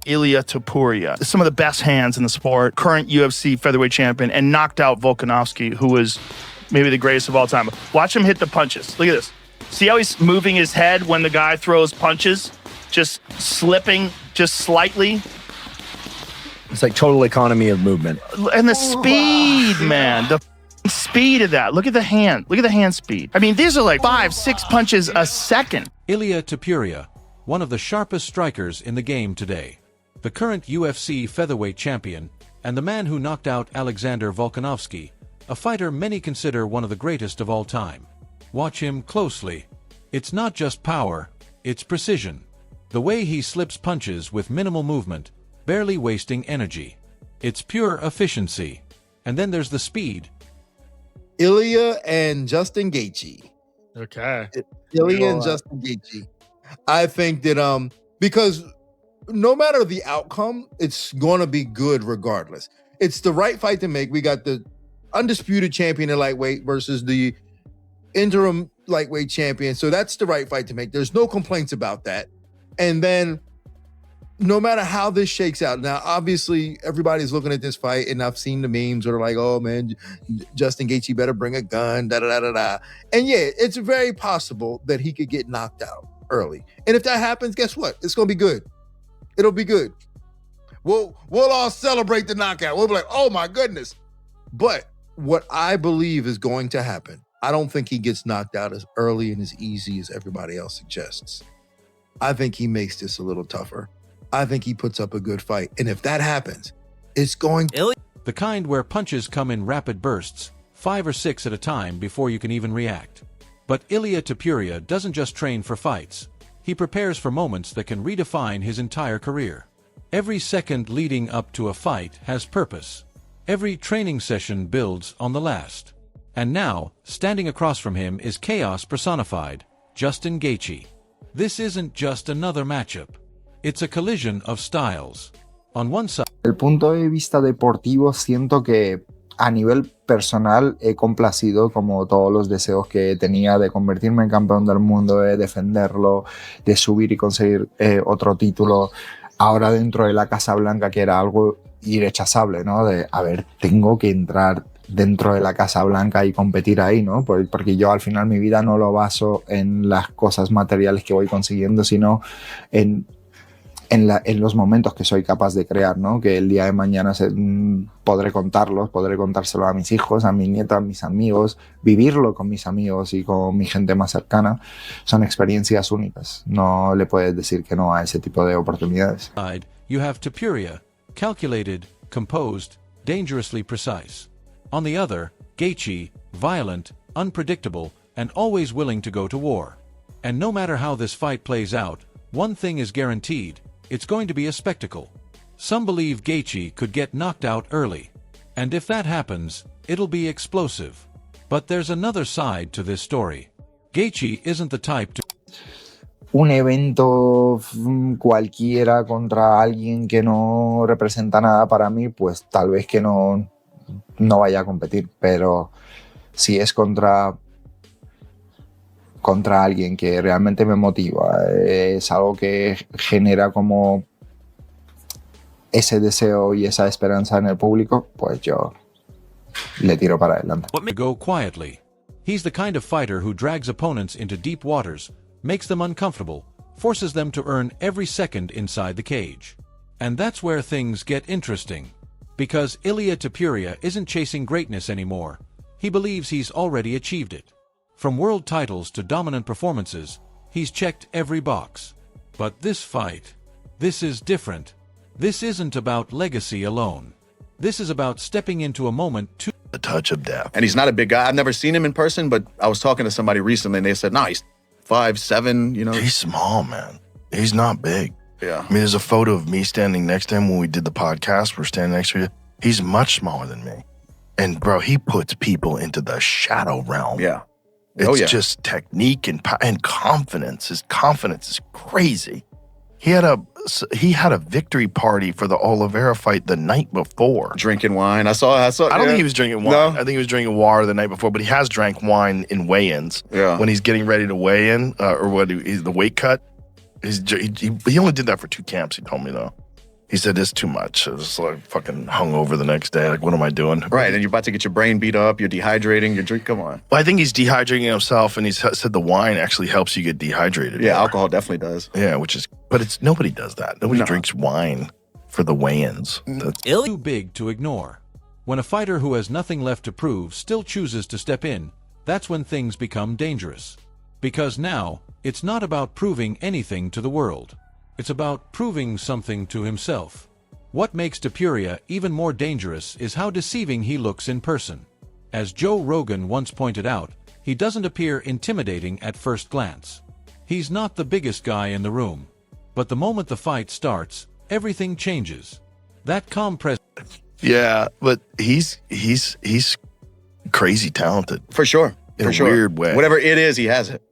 Ilia Topuria, some of the best hands in the sport, current UFC featherweight champion, and knocked out Volkanovski, who was maybe the greatest of all time. Watch him hit the punches. Look at this. See how he's moving his head when the guy throws punches? Just slipping just slightly. It's like total economy of movement. And the speed, man. The speed of that. Look at the hand. Look at the hand speed. I mean, these are like 5-6 punches a second. Ilia Topuria, one of the sharpest strikers in the game today. The current UFC featherweight champion, and the man who knocked out Alexander Volkanovski, a fighter many consider one of the greatest of all time. Watch him closely. It's not just power, it's precision. The way he slips punches with minimal movement, barely wasting energy. It's pure efficiency. And then there's the speed. Ilia and Justin Gaethje. Okay. Ilia and Justin Gaethje. I think that because no matter the outcome, it's going to be good regardless. It's the right fight to make. We got the undisputed champion in lightweight versus the interim lightweight champion. So that's the right fight to make. There's no complaints about that. And then no matter how this shakes out, now obviously everybody's looking at this fight, and I've seen the memes that are like, oh man, Justin Gaethje better bring a gun, da-da-da-da-da. And yeah, it's very possible that he could get knocked out early. And if that happens, guess what? It's going to be good. It'll be good. We'll all celebrate the knockout. We'll be like, oh my goodness. But what I believe is going to happen, I don't think he gets knocked out as early and as easy as everybody else suggests. I think he makes this a little tougher. I think he puts up a good fight. And if that happens, it's going to... The kind where punches come in rapid bursts, 5 or 6 at a time before you can even react. But Ilia Topuria doesn't just train for fights. He prepares for moments that can redefine his entire career. Every second leading up to a fight has purpose. Every training session builds on the last. And now, standing across from him is chaos personified, Justin Gaethje. This isn't just another matchup. It's a collision of styles. On one side... Desde el punto de vista deportivo, siento que a nivel personal he complacido como todos los deseos que tenía de convertirme en campeón del mundo, de defenderlo, de subir y conseguir otro título. Ahora dentro de la Casa Blanca, que era algo irrechazable, ¿no? De, a ver, tengo que entrar dentro de la Casa Blanca y competir ahí, ¿no? Porque yo al final mi vida no lo baso en las cosas materiales que voy consiguiendo, sino en los momentos que soy capaz de crear, ¿no? Que el día de mañana podré contárselo a mis hijos, a mis nietos, a mis amigos, vivirlo con mis amigos y con mi gente más cercana. Son experiencias únicas. No le puedes decir que no a ese tipo de oportunidades. You have Topuria, calculated, composed, dangerously precise. On the other, Gaethje, violent, unpredictable, and always willing to go to war. And no matter how this fight plays out, one thing is guaranteed. It's going to be a spectacle. Some believe Gaethje could get knocked out early. And if that happens, it'll be explosive. But there's another side to this story. Gaethje isn't the type to... Un evento cualquiera contra alguien que no representa nada para mí, pues tal vez que no vaya a competir. Pero si es contra alguien que realmente me motiva, es algo que genera como ese deseo y esa esperanza en el público, pues yo le tiro para adelante. Go quietly. He's the kind of fighter who drags opponents into deep waters, makes them uncomfortable, forces them to earn every second inside the cage. And that's where things get interesting. Because Ilia Topuria isn't chasing greatness anymore. He believes he's already achieved it. From world titles to dominant performances, he's checked every box. But this fight, this is different. This isn't about legacy alone. This is about stepping into a moment to the touch of death. And he's not a big guy. I've never seen him in person, but I was talking to somebody recently and they said, no, he's 5'7", you know. He's small, man. He's not big. Yeah. I mean, there's a photo of me standing next to him when we did the podcast. We're standing next to you. He's much smaller than me. And bro, he puts people into the shadow realm. Yeah. It's just technique and confidence. His confidence is crazy. He had a victory party for the Oliveira fight the night before. Drinking wine. I saw. I don't think he was drinking wine. No? I think he was drinking water the night before, but he has drank wine in weigh-ins. Yeah. When he's getting ready to weigh in, or what? The weight cut. He only did that for 2 camps. He told me though. He said it's too much. I was like fucking hungover the next day. Like, what am I doing? Right, and you're about to get your brain beat up. You're dehydrating. Your drink. Come on. Well, I think he's dehydrating himself, and he said the wine actually helps you get dehydrated. Yeah, more. alcohol definitely does. Yeah, but nobody does that. Nobody No. drinks wine for the weigh-ins. That's Too big to ignore. When a fighter who has nothing left to prove still chooses to step in, that's when things become dangerous. Because now, it's not about proving anything to the world. It's about proving something to himself. What makes Topuria even more dangerous is how deceiving he looks in person. As Joe Rogan once pointed out, he doesn't appear intimidating at first glance. He's not the biggest guy in the room. But the moment the fight starts, everything changes. That calm presence. yeah, but he's crazy talented For sure. in For a sure. weird way. Whatever it is, he has it.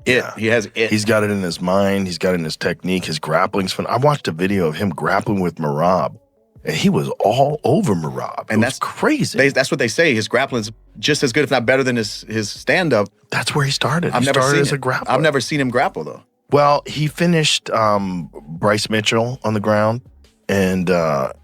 Yeah. He has it. He's got it in his mind. He's got it in his technique. His grappling's fun. I watched a video of him grappling with Merab, and he was all over Merab. And that's crazy. That's what they say. His grappling's just as good, if not better, than his stand-up. That's where he started. I've He never started seen as a it. grappler. I've never seen him grapple though. Well, he finished Bryce Mitchell on the ground, and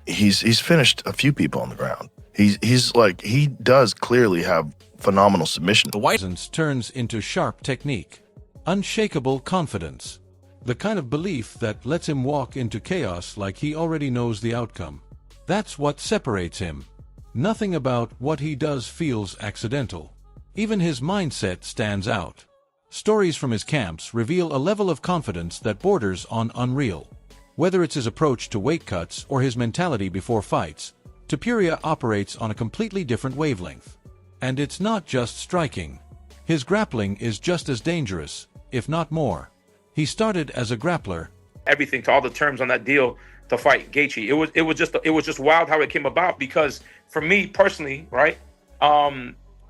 he's finished a few people on the ground. He does clearly have phenomenal submission. The presence turns into sharp technique. Unshakable confidence. The kind of belief that lets him walk into chaos like he already knows the outcome. That's what separates him. Nothing about what he does feels accidental. Even his mindset stands out. Stories from his camps reveal a level of confidence that borders on unreal. Whether it's his approach to weight cuts or his mentality before fights, Topuria operates on a completely different wavelength. And it's not just striking. His grappling is just as dangerous, if not more. He started as a grappler. Everything to all the terms on that deal to fight Gaethje. It was just wild how it came about, because for me personally, right,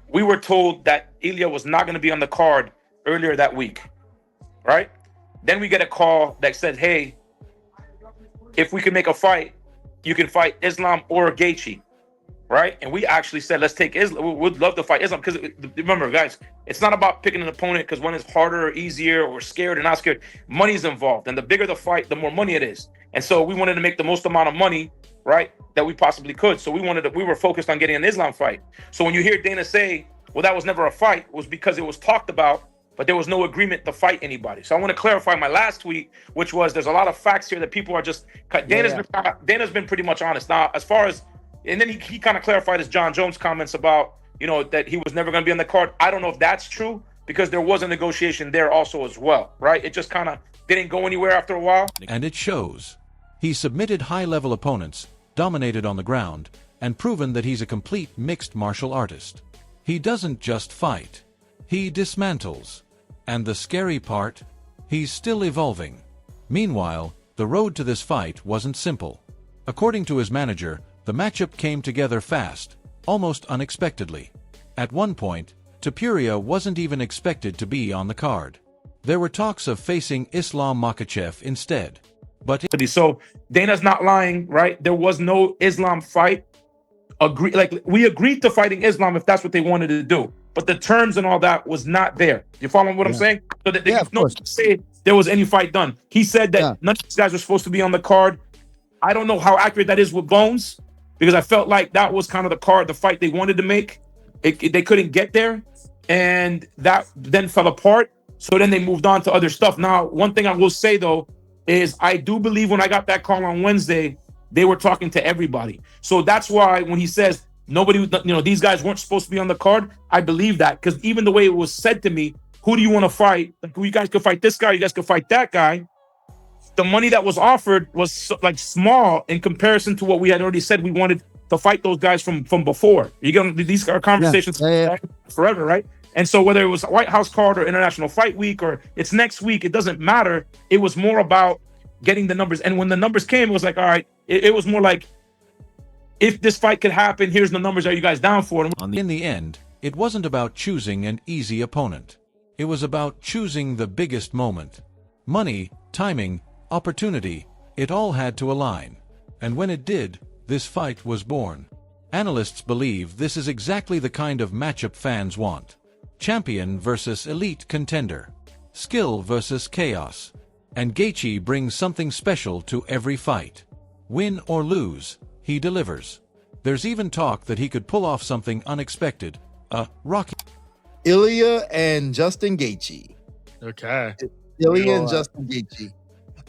we were told that Ilia was not going to be on the card earlier that week, right? Then we get a call that said, hey, if we can make a fight, you can fight Islam or Gaethje, right? And we actually said, let's take Islam. We would love to fight Islam, because remember, guys, it's not about picking an opponent because one is harder or easier or scared or not scared. Money's involved, and the bigger the fight, the more money it is. And so we wanted to make the most amount of money, right, that we possibly could. So we were focused on getting an Islam fight. So when you hear Dana say, well, that was never a fight, it was because it was talked about, but there was no agreement to fight anybody. So I want to clarify my last tweet, which was, there's a lot of facts here that people are just, Dana's been pretty much honest. Now, as far as, and then he kind of clarified his John Jones comments about, that he was never going to be on the card. I don't know if that's true, because there was a negotiation there also as well, right? It just kind of didn't go anywhere after a while. And it shows. He submitted high-level opponents, dominated on the ground, and proven that he's a complete mixed martial artist. He doesn't just fight. He dismantles. And the scary part? He's still evolving. Meanwhile, the road to this fight wasn't simple. According to his manager, the matchup came together fast, almost unexpectedly. At one point, Topuria wasn't even expected to be on the card. There were talks of facing Islam Makhachev instead. But So Dana's not lying, right? There was no Islam fight. We agreed to fighting Islam if that's what they wanted to do, but the terms and all that was not there. You following what I'm saying? So that Yeah, of no course. say there was any fight done. He said that none of these guys were supposed to be on the card. I don't know how accurate that is with Bones, because I felt like that was kind of the fight they wanted to make. They couldn't get there, and that then fell apart. So then they moved on to other stuff. Now, one thing I will say though is I do believe when I got that call on Wednesday, they were talking to everybody. So that's why when he says nobody, these guys weren't supposed to be on the card, I believe that, because even the way it was said to me, who do you want to fight? Like, you guys could fight this guy, you guys could fight that guy. The money that was offered was small in comparison to what we had already said we wanted to fight those guys from before. These are conversations forever, right? And so whether it was White House card or International Fight Week or it's next week, it doesn't matter. It was more about getting the numbers. And when the numbers came, it was like, all right, it was more like if this fight could happen, here's the numbers. Are you guys down for it? In the end, it wasn't about choosing an easy opponent. It was about choosing the biggest moment. Money, timing, opportunity, it all had to align. And when it did, this fight was born. Analysts believe this is exactly the kind of matchup fans want. Champion versus elite contender. Skill versus chaos. And Gaethje brings something special to every fight. Win or lose, he delivers. There's even talk that he could pull off something unexpected, a Rocky. Ilia and Justin Gaethje. Okay. Ilia and Justin Gaethje.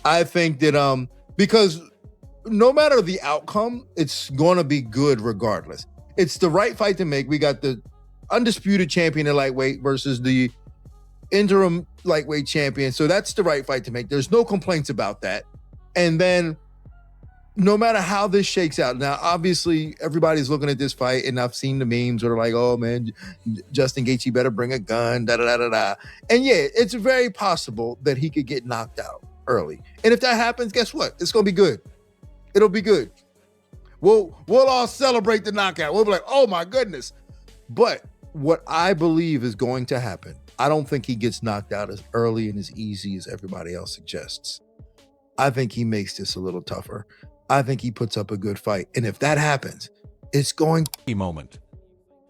I think that because no matter the outcome, it's going to be good regardless. It's the right fight to make. We got the undisputed champion in lightweight versus the interim lightweight champion. So that's the right fight to make. There's no complaints about that. And then no matter how this shakes out, now obviously everybody's looking at this fight, and I've seen the memes where they're like, "Oh man, Justin Gaethje better bring a gun." Da da da da da. And yeah, it's very possible that he could get knocked out early. And if that happens, guess what? It's gonna be good. It'll be good. We'll all celebrate the knockout. We'll be like, "Oh my goodness!" But what I believe is going to happen, I don't think he gets knocked out as early and as easy as everybody else suggests. I think he makes this a little tougher. I think he puts up a good fight. And if that happens, it's going to moment.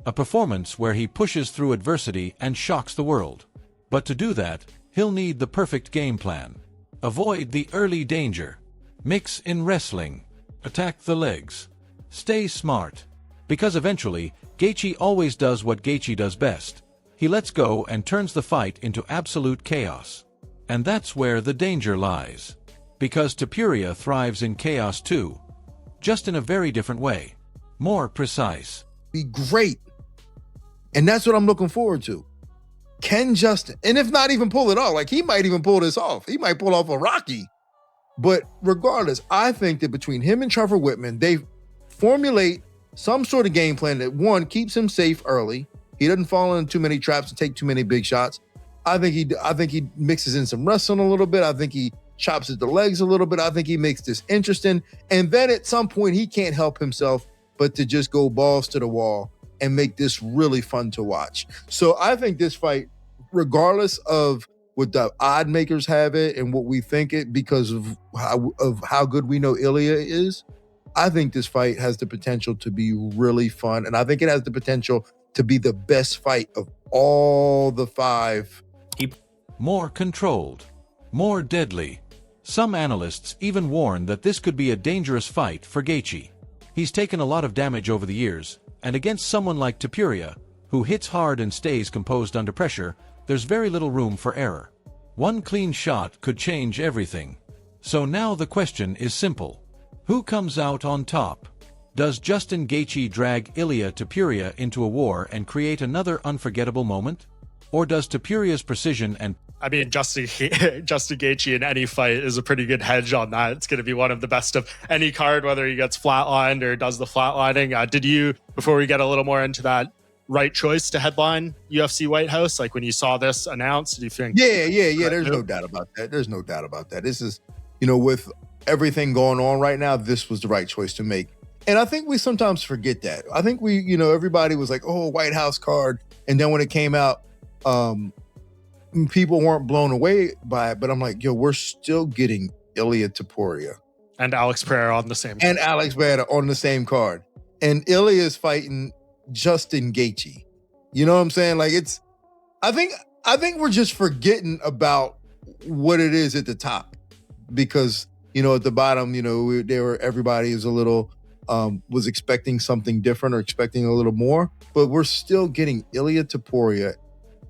A performance where he pushes through adversity and shocks the world. But to do that, he'll need the perfect game plan. Avoid the early danger. Mix in wrestling. Attack the legs. Stay smart. Because eventually, Gaethje always does what Gaethje does best. He lets go and turns the fight into absolute chaos. And that's where the danger lies. Because Topuria thrives in chaos too. Just in a very different way. More precise. be great. And that's what I'm looking forward to. Can Justin, and if not even pull it off, like he might even pull this off. He might pull off a Rocky. But regardless, I think that between him and Trevor Whitman, they formulate some sort of game plan that, one, keeps him safe early. He doesn't fall into too many traps and take too many big shots. I think he mixes in some wrestling a little bit. I think he chops at the legs a little bit. I think he makes this interesting. And then at some point, he can't help himself but to just go balls to the wall and make this really fun to watch. So I think this fight, regardless of what the odd makers have it and what we think it, because of how good we know Ilia is, I think this fight has the potential to be really fun. And I think it has the potential to be the best fight of all the five. More controlled, more deadly. Some analysts even warn that this could be a dangerous fight for Gaethje. He's taken a lot of damage over the years, and against someone like Topuria, who hits hard and stays composed under pressure, there's very little room for error. One clean shot could change everything. So now the question is simple. Who comes out on top? Does Justin Gaethje drag Ilia Topuria into a war and create another unforgettable moment? Or does Topuria's precision and Justin Gaethje in any fight is a pretty good hedge on that. It's going to be one of the best of any card, whether he gets flatlined or does the flatlining. Did you, before we get a little more into that, right choice to headline UFC White House? Like when you saw this announced, do you think? Yeah. There's no doubt about that. There's no doubt about that. This is, with everything going on right now, this was the right choice to make. And I think we sometimes forget that. I think we, everybody was like, oh, White House card. And then when it came out, people weren't blown away by it, but I'm like, we're still getting Ilia Topuria. And Alex Pereira on the same card. And Alex Pereira on the same card. And Ilia is fighting Justin Gaethje. You know what I'm saying? Like I think we're just forgetting about what it is at the top. Because, at the bottom, everybody is a little, was expecting something different or expecting a little more. But we're still getting Ilia Topuria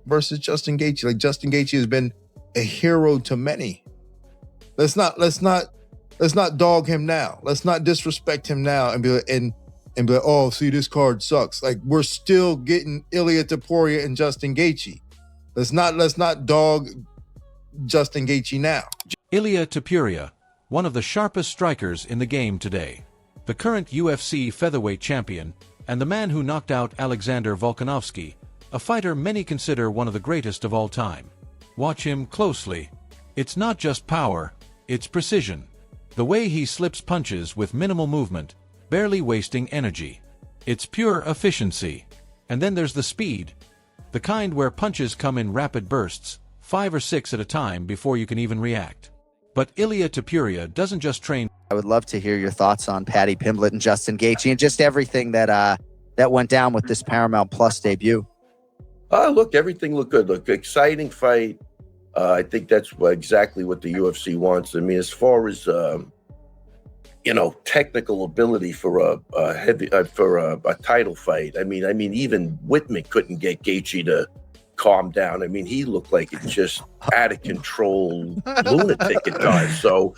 versus Justin Gaethje. Like Justin Gaethje has been a hero to many. Let's not dog him now. Let's not disrespect him now and be like, oh, see, this card sucks. Like we're still getting Ilia Topuria and Justin Gaethje. Let's not dog Justin Gaethje now. Ilia Topuria, one of the sharpest strikers in the game today, the current UFC featherweight champion, and the man who knocked out Alexander Volkanovski, a fighter many consider one of the greatest of all time. Watch him closely. It's not just power, it's precision. The way he slips punches with minimal movement, barely wasting energy. It's pure efficiency. And then there's the speed, the kind where punches come in rapid bursts, 5 or 6 at a time before you can even react. But Ilia Topuria doesn't just train. I would love to hear your thoughts on Paddy Pimblett and Justin Gaethje and just everything that went down with this Paramount Plus debut. Look, everything looked good. Look, exciting fight. I think that's exactly what the UFC wants. I mean, as far as technical ability for a title fight. I mean, even Whitman couldn't get Gaethje to calm down. I mean, he looked like it just out of control lunatic at times. So,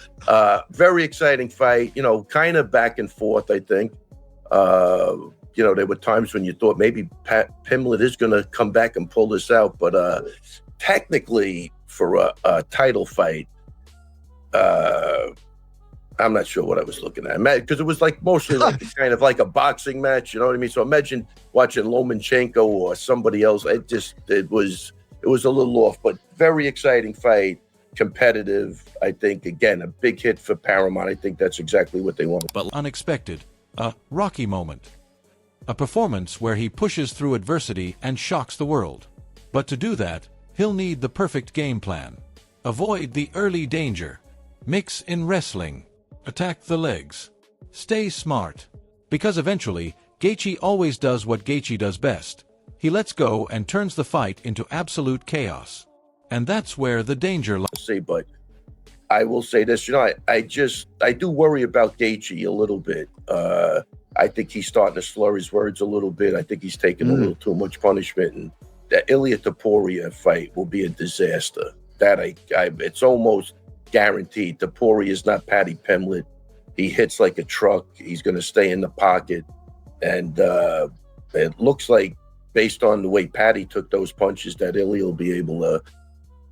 very exciting fight. Kind of back and forth. I think. There were times when you thought maybe Pimblett is going to come back and pull this out, but technically, for a title fight, I'm not sure what I was looking at, because it was like mostly like kind of like a boxing match. You know what I mean? So imagine watching Lomachenko or somebody else. It was a little off, but very exciting fight, competitive. I think again a big hit for Paramount. I think that's exactly what they wanted. But unexpected, a Rocky moment, a performance where he pushes through adversity and shocks the world. But to do that, he'll need the perfect game plan. Avoid the early danger. Mix in wrestling. Attack the legs. Stay smart. Because eventually, Gaethje always does what Gaethje does best. He lets go and turns the fight into absolute chaos. And that's where the danger lies. But I will say this, I do worry about Gaethje a little bit. I think he's starting to slur his words a little bit. I think he's taking a little too much punishment. And that Ilia Topuria fight will be a disaster. It's almost guaranteed. Topuria is not Paddy Pimblett. He hits like a truck. He's going to stay in the pocket. And it looks like, based on the way Paddy took those punches, that Ilia will be able to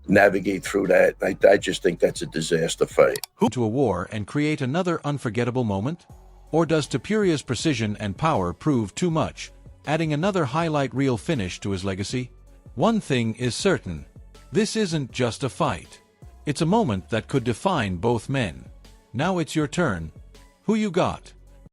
navigate through that. I just think that's a disaster fight. To a war and create another unforgettable moment? Or does Topuria's precision and power prove too much, adding another highlight reel finish to his legacy? One thing is certain. This isn't just a fight. It's a moment that could define both men. Now it's your turn. Who you got?